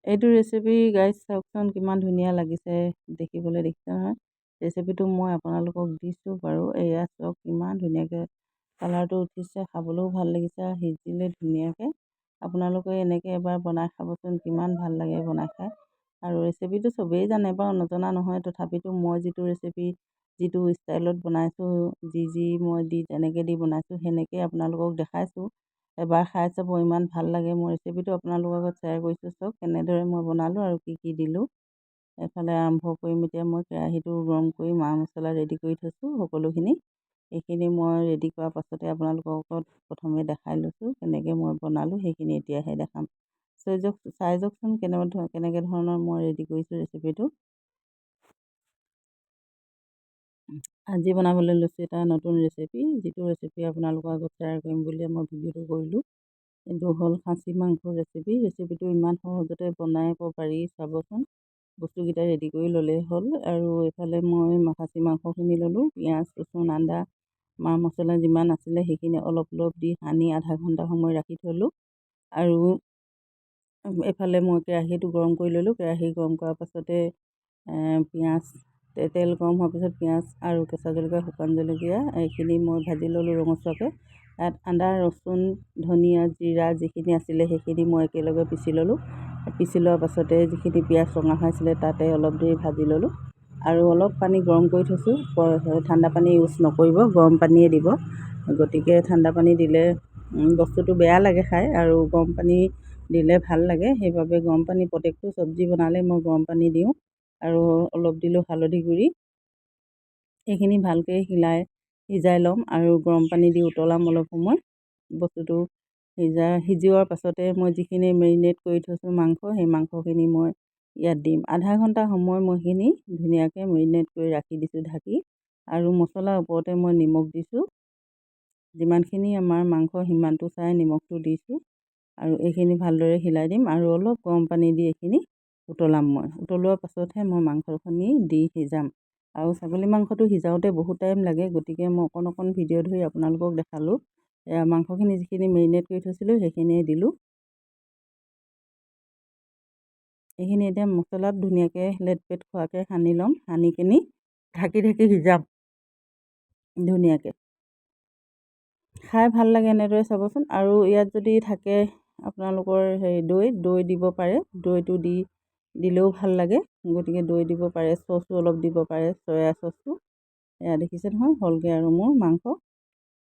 এইটো recipe guys চাওকচোন কিমান ধুনীয়া লাগিছে দেখিবলৈ, দেখিছে নহয়। ৰেচিপিটো মই আপোনালোকক দিছোঁ বাৰু। এয়া চাওক কিমান ধুনীয়াকৈ কালাৰটো উঠিছে, খাবলৈও ভাল লাগিছে, সিজিলে ধুনীয়াকৈ। আপোনালোকে এনেকৈ এবাৰ বনাই খাবচোন, কিমান ভাল লাগে বনাই খাই। আৰু ৰেচিপিটো চবেই জানে বাৰু, নজনা নহয়। তথাপিতো মই যিটো ৰেচিপি যিটো ষ্টাইলত বনাইছোঁ, মই তেনেকৈ দি বনাইছোঁ, সেনেকৈ আপোনালোকক দেখাইছোঁ। এবাৰ খাই চাব, ইমান ভাল লাগে। মই ৰেচিপিটো আপোনালোকৰ লগত শ্বেয়াৰ কৰিছোঁ, চাওক কেনেদৰে মই বনালোঁ আৰু কি কি দিলোঁ। এফালে আৰম্ভ কৰিম। এতিয়া মই কেৰাহীটো গৰম কৰি মা মছলা ৰেডি কৰি থৈছোঁ সকলোখিনি। এইখিনি মই ৰেডি কৰাৰ পাছতে আপোনালোকৰ লগত প্ৰথমে দেখাই লৈছোঁ কেনেকৈ মই বনালোঁ। সেইখিনি এতিয়াহে দেখাম। চাই যাওকচোন কেনেকৈ ধৰণৰ মই ৰেডি কৰিছোঁ ৰেচিপিটো। আজি বনাবলৈ লৈছোঁ এটা নতুন ৰেচিপি, যিটো ৰেচিপি আপোনালোকৰ আগত শ্বেয়াৰ কৰিম বুলি মই ভিডিঅ'টো কৰিলোঁ। এইটো হ'ল খাচী মাংসৰ ৰেচিপি। ৰেচিপিটো ইমান সহজতে বনাব পাৰি, চাবচোন। বস্তুকেইটা ৰেডি কৰি ল'লেই হ'ল। আৰু এইফালে মই খাচী মাংসখিনি ল'লোঁ। পিঁয়াজ, ৰচুন, আদা, মা মছলা যিমান আছিলে সেইখিনি অলপ অলপ দি সানি আধা ঘণ্টা সময় ৰাখি থ'লোঁ। আৰু এইফালে মই কেৰাহীটো গৰম কৰি ল'লোঁ। কেৰাহী গৰম কৰাৰ পাছতে তেল গৰম হোৱাৰ পিছত পিঁয়াজ আৰু কেঁচা জলকীয়া, শুকান জলকীয়া এইখিনি মই ভাজি ল'লোঁ ৰঙচুৱাকৈ। তাত আদা, ৰচুন, ধনিয়া, জিৰা যিখিনি আছিলে সেইখিনি মই একেলগে পিচি ল'লোঁ। পিচি লোৱাৰ পাছতে যিখিনি পিঁয়াজ ৰঙা হৈছিলে তাতে অলপ দেৰি ভাজি ল'লোঁ। আৰু অলপ পানী গৰম কৰি থৈছোঁ। ঠাণ্ডা পানী ইউজ নকৰিব, গৰম পানীয়ে দিব। গতিকে ঠাণ্ডা পানী দিলে বস্তুটো বেয়া লাগে খাই, আৰু গৰম পানী দিলে ভাল লাগে। সেইবাবে গৰম পানী প্ৰত্যেকটো চব্জি বনালে মই গৰম পানী দিওঁ। আৰু অলপ দিলোঁ হালধি গুড়ি। এইখিনি ভালকৈ সিজাই ল'ম আৰু গৰম পানী দি উতলাম অলপ সময়। বস্তুটো সিজোৱাৰ পাছতে মই যিখিনি মেৰিনেট কৰি থৈছোঁ মাংস, সেই মাংসখিনি মই ইয়াত দিম। আধা ঘণ্টা সময় মই সেইখিনি ধুনীয়াকৈ মেৰিনেট কৰি ৰাখি দিছোঁ ঢাকি। আৰু মছলাৰ ওপৰতে মই নিমখ দিছোঁ। যিমানখিনি আমাৰ মাংস সিমানটো চাই নিমখটো দিছোঁ। আৰু এইখিনি ভালদৰে হিলাই দিম আৰু অলপ গৰম পানী দি এইখিনি উতলাম মই। উতলোৱাৰ পাছতহে মই মাংসখিনি দি সিজাম। আৰু ছাগলী মাংসটো সিজাওঁতে বহুত টাইম লাগে, গতিকে মই অকণ ভিডিঅ' ধৰি আপোনালোকক দেখালোঁ। মাংসখিনি যিখিনি মেৰিনেট কৰি থৈছিলোঁ সেইখিনিয়ে দিলোঁ। এইখিনি এতিয়া মছলাত ধুনীয়াকৈ লেটপেট খোৱাকৈ সানি ল'ম। সানি কিনি ঢাকি সিজাম ধুনীয়াকৈ। খাই ভাল লাগে এনেদৰে, চাবচোন। আৰু ইয়াত যদি থাকে আপোনালোকৰ দৈ দিব পাৰে, দৈটো দিলেও ভাল লাগে। গতিকে দৈ দিব পাৰে, চচো অলপ দিব পাৰে, চয়া চচটো। এয়া দেখিছে নহয়, হ'লগৈ আৰু মোৰ মাংস।